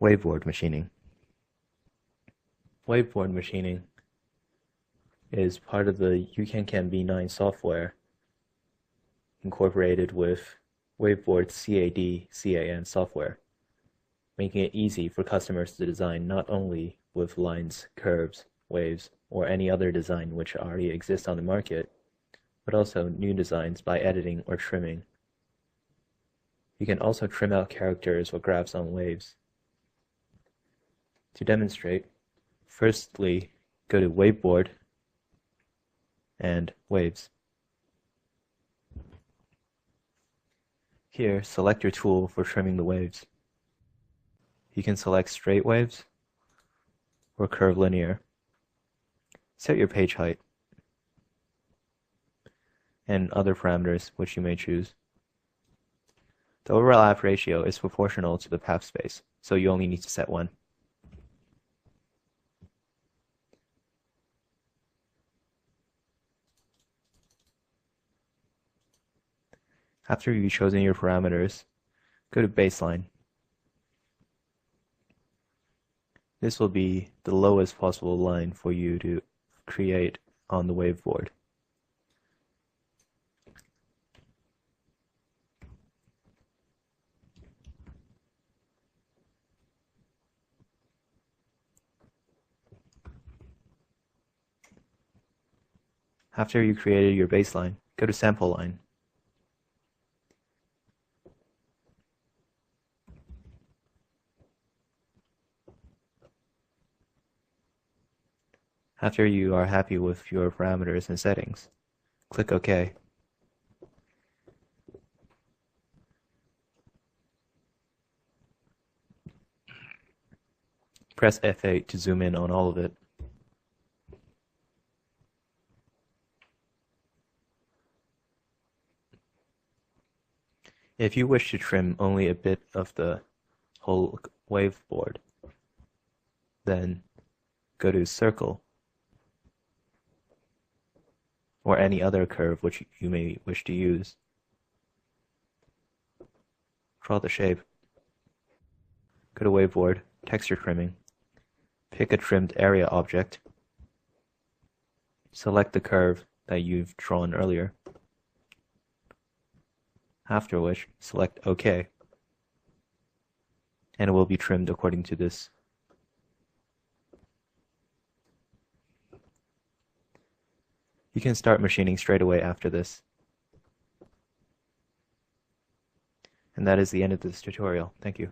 Waveboard machining. Waveboard machining is part of the Ucancam V10 software incorporated with Waveboard CAD CAM software, making it easy for customers to design not only with lines, curves, waves, or any other design which already exists on the market, but also new designs by editing or trimming. You can also trim out characters or graphs on waves. To demonstrate, firstly, go to Waveboard and Waves. Here, select your tool for trimming the waves. You can select straight waves or curve linear. Set your page height and other parameters which you may choose. The overlap ratio is proportional to the path space, so you only need to set one. After you've chosen your parameters, go to Baseline. This will be the lowest possible line for you to create on the waveboard. After you created your baseline, go to Sample Line. After you are happy with your parameters and settings, click OK. Press F8 to zoom in on all of it. If you wish to trim only a bit of the whole waveboard, then go to Circle or any other curve which you may wish to use. Draw the shape. Go to Waveboard, Texture Trimming. Pick a trimmed area object. Select the curve that you've drawn earlier. After which, select OK. And it will be trimmed according to this. You can start machining straight away after this. And that is the end of this tutorial. Thank you.